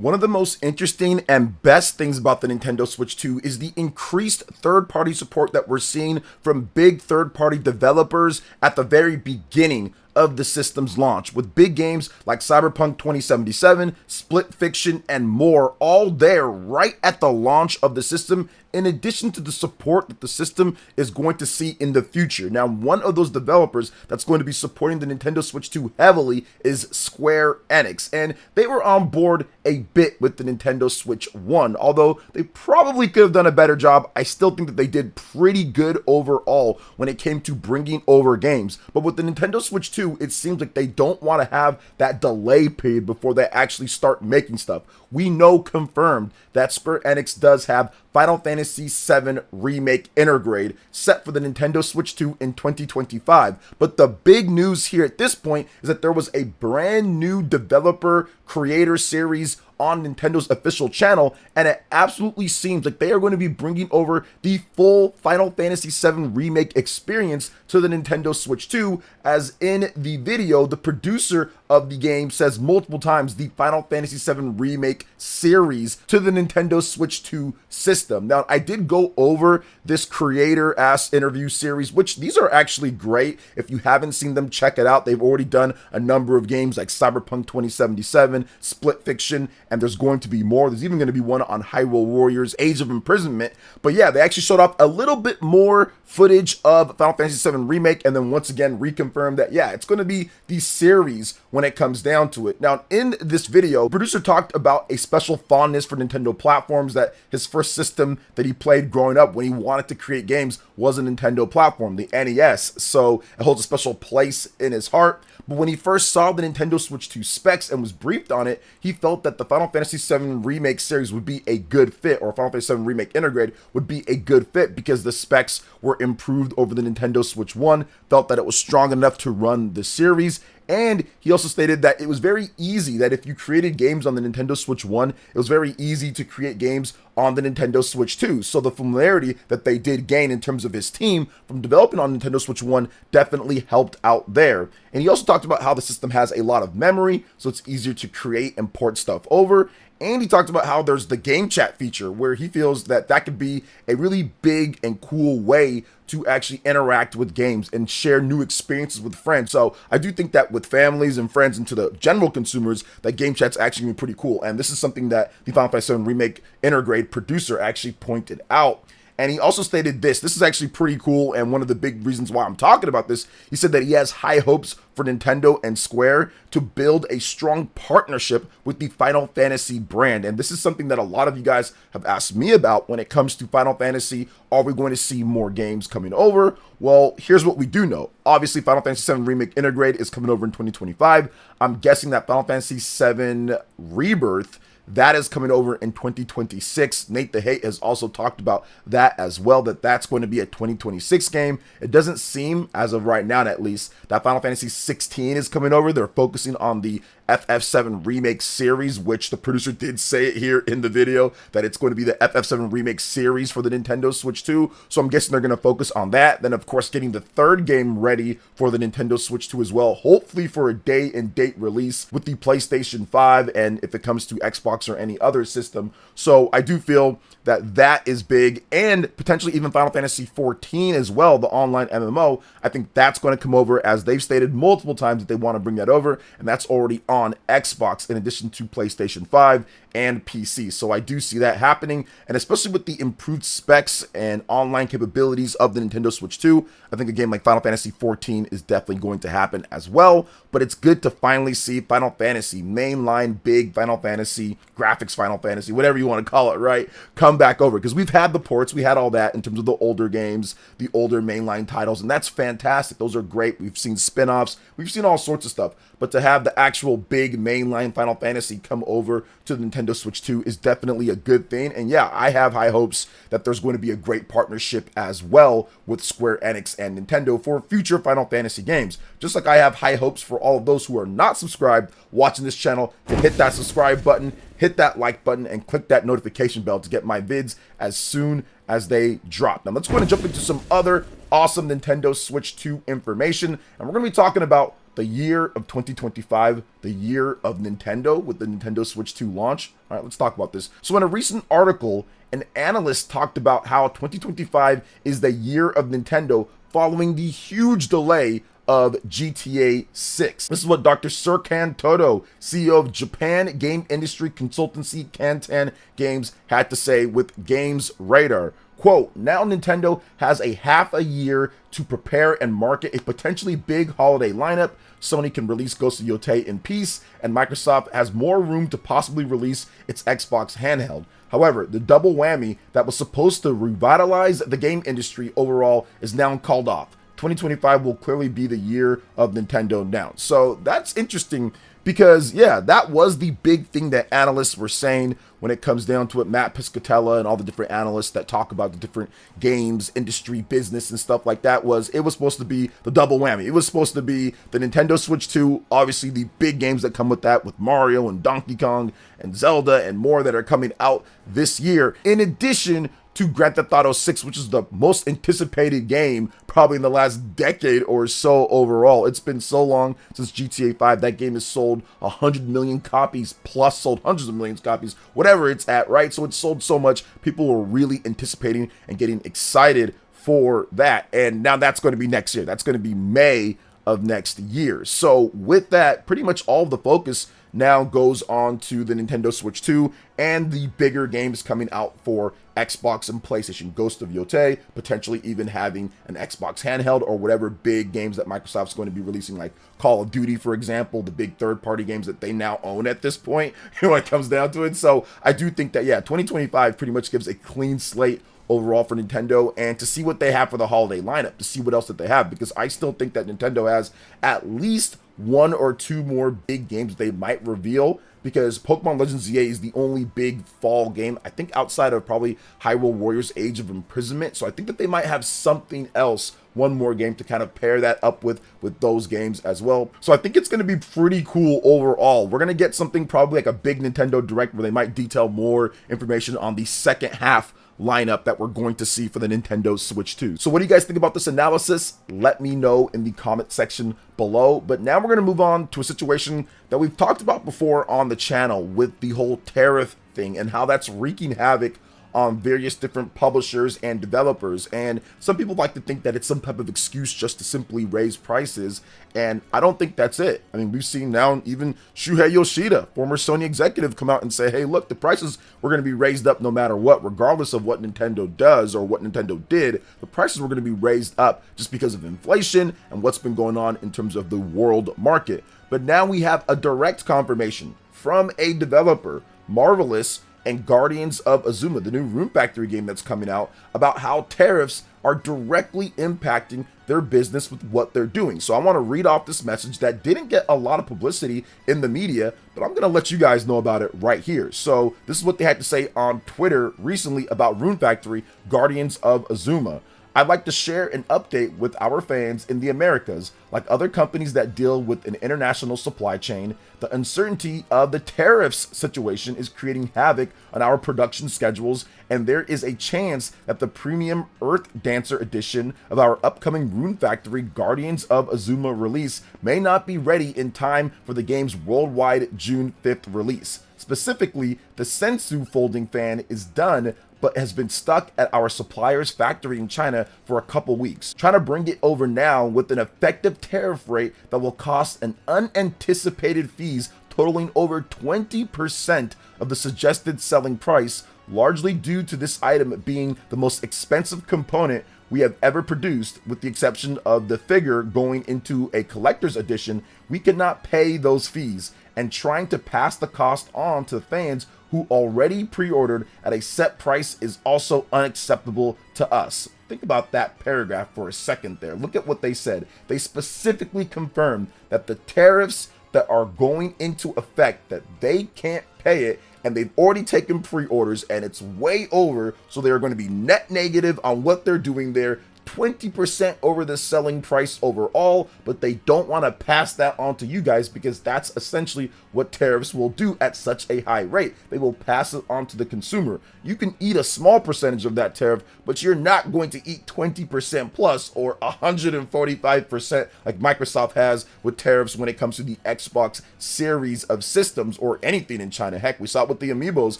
One of the most interesting and best things about the Nintendo Switch 2 is the increased third-party support that we're seeing from big third-party developers at the very beginning of the system's launch, with big games like Cyberpunk 2077, Split Fiction, and more all there right at the launch of the system, in addition to the support that the system is going to see in the future. Now, one of those developers that's going to be supporting the Nintendo Switch 2 heavily is Square Enix, and they were on board a bit with the Nintendo Switch 1. Although they probably could have done a better job, I still think that they did pretty good overall when it came to bringing over games. But with the Nintendo Switch 2, it seems like they don't want to have that delay period before they actually start making stuff. We know confirmed that Square Enix does have Final Fantasy VII Remake Intergrade set for the Nintendo Switch 2 in 2025. But the big news here at this point is that there was a brand new developer creator series on Nintendo's official channel, and it absolutely seems like they are going to be bringing over the full Final Fantasy VII Remake experience to the Nintendo Switch 2, as in the video, the producer of the game says multiple times the Final Fantasy VII Remake series to the Nintendo Switch 2 system. Now, I did go over this creator-ass interview series, which these are actually great. If you haven't seen them, check it out. They've already done a number of games like Cyberpunk 2077, Split Fiction, and there's going to be more. There's even going to be one on Hyrule Warriors Age of Imprisonment. But yeah, they actually showed off a little bit more footage of Final Fantasy VII Remake, and then once again reconfirmed that, yeah, it's going to be the series when it comes down to it. Now, in this video, the producer talked about a special fondness for Nintendo platforms, that his first system that he played growing up when he wanted to create games was a Nintendo platform, the NES, so it holds a special place in his heart. But when he first saw the Nintendo Switch 2 specs and was briefed on it, he felt that the Final Fantasy VII Remake series would be a good fit, or Final Fantasy VII Remake Intergrade would be a good fit, because the specs were improved over the Nintendo Switch 1, felt that it was strong enough to run the series. And he also stated that it was very easy, that if you created games on the Nintendo Switch 1, it was very easy to create games on the Nintendo Switch 2. So the familiarity that they did gain in terms of his team from developing on Nintendo Switch 1 definitely helped out there. And he also talked about how the system has a lot of memory, so it's easier to create and port stuff over. And he talked about how there's the game chat feature, where he feels that that could be a really big and cool way to actually interact with games and share new experiences with friends. So I do think that with families and friends and to the general consumers, that game chat's actually gonna be pretty cool. And this is something that the Final Fantasy VII Remake Intergrade producer actually pointed out. And he also stated this is actually pretty cool, and one of the big reasons why I'm talking about this. He said that he has high hopes for Nintendo and Square to build a strong partnership with the Final Fantasy brand. And this is something that a lot of you guys have asked me about when it comes to Final Fantasy. Are we going to see more games coming over? Well, here's what we do know. Obviously, Final Fantasy VII Remake Intergrade is coming over in 2025. I'm guessing that Final Fantasy VII Rebirth, that is coming over in 2026. Nate the Hate has also talked about that as well, that that's going to be a 2026 game. It doesn't seem, as of right now at least, that Final Fantasy 16 is coming over. They're focusing on the FF7 Remake series, which the producer did say it here in the video, that it's going to be the FF7 Remake series for the Nintendo Switch 2. So I'm guessing they're going to focus on that. Then, of course, getting the third game ready for the Nintendo Switch 2 as well, hopefully for a day and date release with the PlayStation 5, and if it comes to Xbox or any other system. So I do feel that that is big, and potentially even Final Fantasy 14 as well, the online MMO. I think that's going to come over, as they've stated multiple times that they want to bring that over, and that's already on Xbox in addition to PlayStation 5 and PC. So I do see that happening, and especially with the improved specs and online capabilities of the Nintendo Switch 2, I think a game like Final Fantasy 14 is definitely going to happen as well. But it's good to finally see Final Fantasy, mainline, big Final Fantasy, graphics Final Fantasy, whatever you want to call it, right, come back over, because we've had the ports, we had all that in terms of the older games, the older mainline titles, and that's fantastic. Those are great. We've seen spin-offs, we've seen all sorts of stuff, but to have the actual big mainline Final Fantasy come over to the Nintendo Switch 2 is definitely a good thing. And yeah, I have high hopes that there's going to be a great partnership as well with Square Enix and Nintendo for future Final Fantasy games. Just like I have high hopes for all of those who are not subscribed watching this channel to hit that subscribe button, hit that like button, and click that notification bell to get my vids as soon as they drop. Now let's go ahead and jump into some other awesome Nintendo Switch 2 information, and we're going to be talking about the year of 2025, the year of Nintendo with the Nintendo Switch 2 launch? All right, let's talk about this. So in a recent article, an analyst talked about how 2025 is the year of Nintendo following the huge delay of GTA 6. This is what Dr. Serkan Toto, CEO of Japan game industry consultancy Kantan Games, had to say with Games Radar. Quote, now Nintendo has a half a year to prepare and market a potentially big holiday lineup. Sony can release Ghost of Yotei in peace, and Microsoft has more room to possibly release its Xbox handheld. However, the double whammy that was supposed to revitalize the game industry overall is now called off. 2025 will clearly be the year of Nintendo now. So that's interesting because, yeah, that was the big thing that analysts were saying when it comes down to it. Matt Piscatella and all the different analysts that talk about the different games, industry, business, and stuff like that it was supposed to be the double whammy. It was supposed to be the Nintendo Switch 2, obviously the big games that come with that, with Mario and Donkey Kong and Zelda and more that are coming out this year, in addition to Grand Theft Auto 6, which is the most anticipated game probably in the last decade or so overall. It's been so long since GTA 5. That game has sold 100 million copies plus, sold hundreds of millions of copies, whatever it's at, right? So it's sold so much, people were really anticipating and getting excited for that. And now that's going to be next year. That's going to be May of next year. So with that, pretty much all of the focus now goes on to the Nintendo Switch 2 and the bigger games coming out for Xbox and PlayStation. Ghost of Yotei, potentially even having an Xbox handheld, or whatever big games that Microsoft's going to be releasing, like Call of Duty, for example, the big third-party games that they now own at this point, when it comes down to it. So I do think that, yeah, 2025 pretty much gives a clean slate overall for Nintendo, and to see what they have for the holiday lineup, to see what else that they have, because I still think that Nintendo has at least one or two more big games they might reveal, because Pokemon Legends ZA is the only big fall game, I think, outside of probably Hyrule Warriors Age of Imprisonment. So I think that they might have something else, one more game to kind of pair that up with those games as well. So I think it's going to be pretty cool overall. We're going to get something probably like a big Nintendo Direct where they might detail more information on the second half lineup that we're going to see for the Nintendo Switch 2. So what do you guys think about this analysis? Let me know in the comment section below. But now we're going to move on to a situation that we've talked about before on the channel with the whole tariff thing and how that's wreaking havoc on various different publishers and developers. And some people like to think that it's some type of excuse just to simply raise prices, and I don't think that's it. I mean, we've seen now even Shuhei Yoshida, former Sony executive, come out and say, hey, look, the prices were going to be raised up no matter what, regardless of what Nintendo does or what Nintendo did. The prices were going to be raised up just because of inflation and what's been going on in terms of the world market. But now we have a direct confirmation from a developer, Marvelous, and Guardians of Azuma, the new Rune Factory game that's coming out, about how tariffs are directly impacting their business with what they're doing. So I want to read off this message that didn't get a lot of publicity in the media, but I'm going to let you guys know about it right here. So this is what they had to say on Twitter recently about Rune Factory, Guardians of Azuma. I'd like to share an update with our fans in the Americas. Like other companies that deal with an international supply chain, the uncertainty of the tariffs situation is creating havoc on our production schedules, and there is a chance that the premium Earth Dancer edition of our upcoming Rune Factory Guardians of Azuma release may not be ready in time for the game's worldwide June 5th release. Specifically, the Sensu folding fan is done, but has been stuck at our supplier's factory in China for a couple weeks. Trying to bring it over now with an effective tariff rate that will cost an unanticipated fees totaling over 20% of the suggested selling price, largely due to this item being the most expensive component we have ever produced, with the exception of the figure going into a collector's edition. We cannot pay those fees, and trying to pass the cost on to the fans who already pre-ordered at a set price is also unacceptable to us. Think about that paragraph for a second there. Look at what they said. They specifically confirmed that the tariffs that are going into effect, that they can't pay it, and they've already taken pre-orders and it's way over, so they're going to be net negative on what they're doing there. 20% over the selling price overall, but they don't want to pass that on to you guys because that's essentially what tariffs will do at such a high rate. They will pass it on to the consumer. You can eat a small percentage of that tariff, but you're not going to eat 20% plus or 145% like Microsoft has with tariffs when it comes to the Xbox series of systems or anything in China. Heck, we saw it with the Amiibos.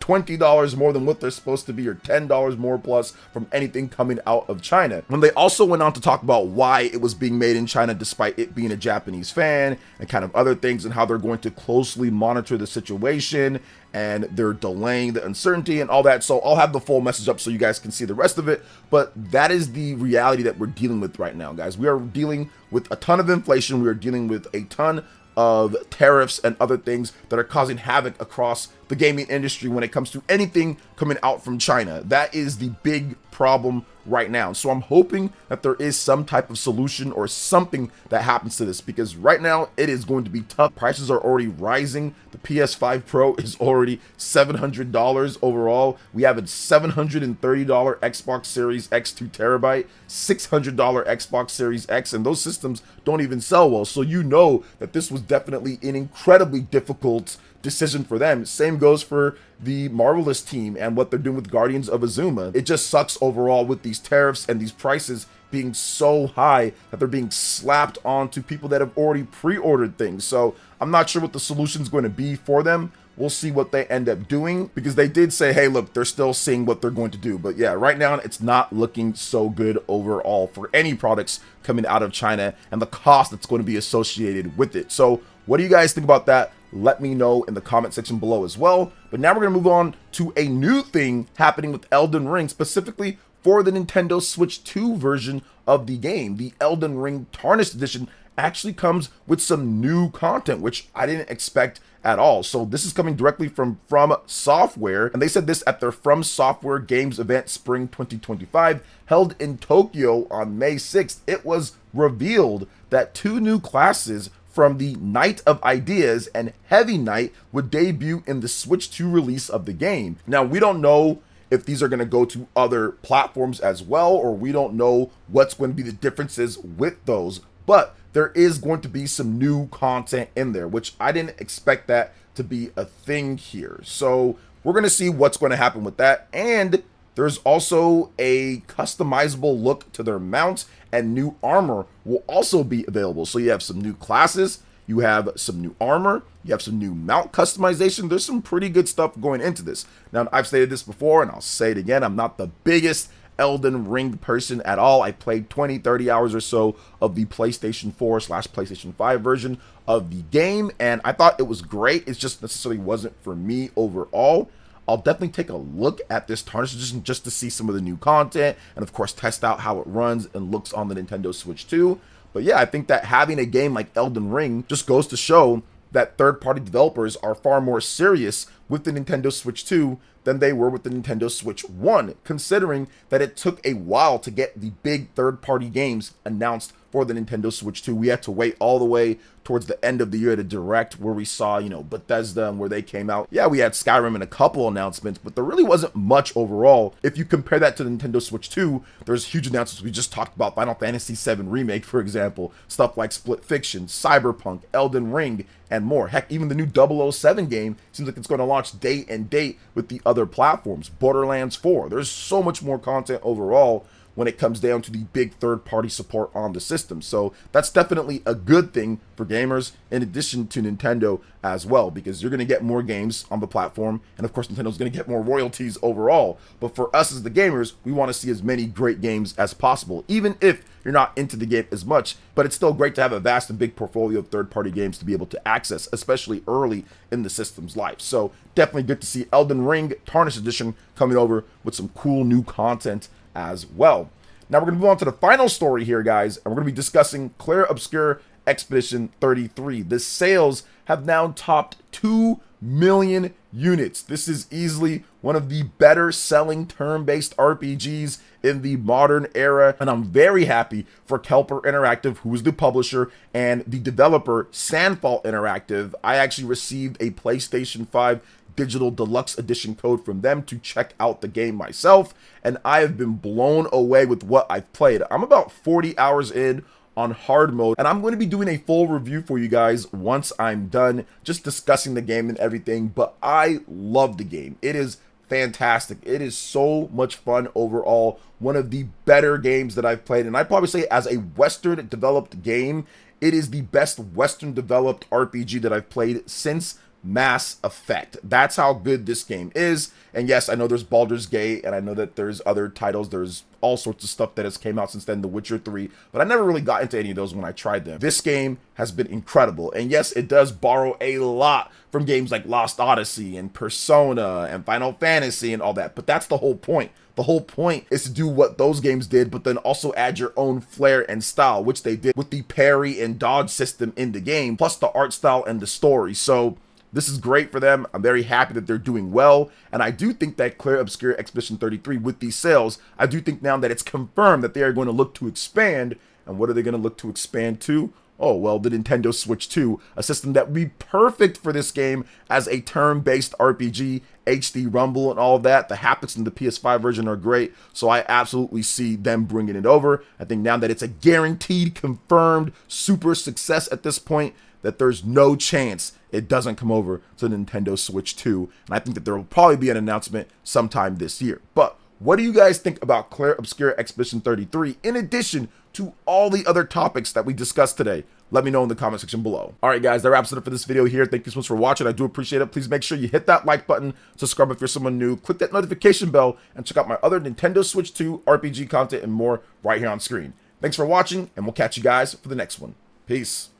$20 more than what they're supposed to be, or $10 more plus from anything coming out of China. When they also went on to talk about why it was being made in China despite it being a Japanese fan and kind of other things, and how they're going to closely monitor the situation and they're delaying the uncertainty and all that. So I'll have the full message up so you guys can see the rest of it. But that is the reality that we're dealing with right now, guys. We are dealing with a ton of inflation. We are dealing with a ton of tariffs and other things that are causing havoc across the gaming industry when it comes to anything coming out from China. That is the big problem right now. So I'm hoping that there is some type of solution or something that happens to this, because right now it is going to be tough. Prices are already rising. The PS5 Pro is already $700 overall. We have a $730 Xbox Series X 2TB, $600 Xbox Series X, and those systems don't even sell well. So you know that this was definitely an incredibly difficult decision for them. Same goes for the Marvelous team and what they're doing with Guardians of Azuma. It just sucks overall with these tariffs and these prices being so high that they're being slapped onto people that have already pre-ordered things. So I'm not sure what the solution is going to be for them. We'll see what they end up doing, because they did say, hey, look, they're still seeing what they're going to do. But yeah, right now it's not looking so good overall for any products coming out of China and the cost that's going to be associated with it. So what do you guys think about that? Let me know in the comment section below as well. But now we're going to move on to a new thing happening with Elden Ring, specifically for the Nintendo Switch 2 version of the game. The Elden Ring Tarnished Edition actually comes with some new content, which I didn't expect at all. So this is coming directly from Software, and they said this at their From Software Games event Spring 2025 held in Tokyo on May 6th. It was revealed that 2 new classes from the Knight of Ideas and Heavy Knight would debut in the Switch 2 release of the game. Now, we don't know if these are going to go to other platforms as well, or we don't know what's going to be the differences with those, but there is going to be some new content in there, which I didn't expect that to be a thing here. So we're going to see what's going to happen with that. And there's also a customizable look to their mounts, and new armor will also be available. So you have some new classes, you have some new armor, you have some new mount customization. There's some pretty good stuff going into this. Now, I've stated this before, and I'll say it again. I'm not the biggest Elden Ring person at all. I played 20-30 hours or so of the PlayStation 4/PlayStation 5 version of the game, and I thought it was great. It just necessarily wasn't for me overall. I'll definitely take a look at this Tarnished Edition just to see some of the new content, and of course test out how it runs and looks on the Nintendo Switch 2. But yeah, I think that having a game like Elden Ring just goes to show that third-party developers are far more serious with the Nintendo Switch 2 than they were with the Nintendo Switch 1, considering that it took a while to get the big third-party games announced for the Nintendo Switch 2. We had to wait all the way towards the end of the year to Direct, where we saw, Bethesda and where they came out. Yeah, we had Skyrim and a couple announcements, but there really wasn't much overall. If you compare that to the Nintendo Switch 2, there's huge announcements. We just talked about Final Fantasy VII Remake, for example, stuff like Split Fiction, Cyberpunk, Elden Ring, and more. Heck, even the new 007 game seems like it's going to launch day and date with the other platforms. Borderlands 4. There's so much more content overall when it comes down to the big third-party support on the system. So that's definitely a good thing for gamers, in addition to Nintendo as well, because you're going to get more games on the platform, and of course Nintendo's going to get more royalties overall. But for us as the gamers, we want to see as many great games as possible, even if you're not into the game as much. But it's still great to have a vast and big portfolio of third-party games to be able to access, especially early in the system's life. So definitely good to see Elden Ring Tarnished Edition coming over with some cool new content as well. Now we're going to move on to the final story here, guys, and we're going to be discussing Clair Obscur Expedition 33. The sales have now topped 2 million units. This is easily one of the better selling turn-based RPGs in the modern era, and I'm very happy for Kelper Interactive, who is the publisher, and the developer Sandfall Interactive. I actually received a PlayStation 5 digital deluxe edition code from them to check out the game myself, and I have been blown away with what I've played. I'm about 40 hours in on hard mode, and I'm going to be doing a full review for you guys once I'm done just discussing the game and everything. But I love the game. It is fantastic. It is so much fun overall. One of the better games that I've played, and I'd probably say as a Western developed game, it is the best Western developed RPG that I've played since Mass Effect. That's how good this game is. And yes, I know there's Baldur's Gate, and I know that there's other titles. There's all sorts of stuff that has came out since then, The Witcher 3, but I never really got into any of those when I tried them. This game has been incredible. And yes, it does borrow a lot from games like Lost Odyssey and Persona and Final Fantasy and all that, but that's the whole point. The whole point is to do what those games did, but then also add your own flair and style, which they did with the parry and dodge system in the game, plus the art style and the story. So this is great for them. I'm very happy that they're doing well. And I do think that Clair Obscur Expedition 33 with these sales, I do think now that it's confirmed that they are going to look to expand. And what are they going to look to expand to? Oh, well, the Nintendo Switch 2, a system that would be perfect for this game as a turn-based RPG, HD Rumble and all of that. The haptics in the PS5 version are great, so I absolutely see them bringing it over. I think now that it's a guaranteed, confirmed, super success at this point, that there's no chance it doesn't come over to Nintendo Switch 2. And I think that there will probably be an announcement sometime this year. But what do you guys think about Clair Obscur Expedition 33 in addition to all the other topics that we discussed today? Let me know in the comment section below. All right, guys, that wraps it up for this video here. Thank you so much for watching. I do appreciate it. Please make sure you hit that like button, subscribe if you're someone new, click that notification bell, and check out my other Nintendo Switch 2 RPG content and more right here on screen. Thanks for watching, and we'll catch you guys for the next one. Peace.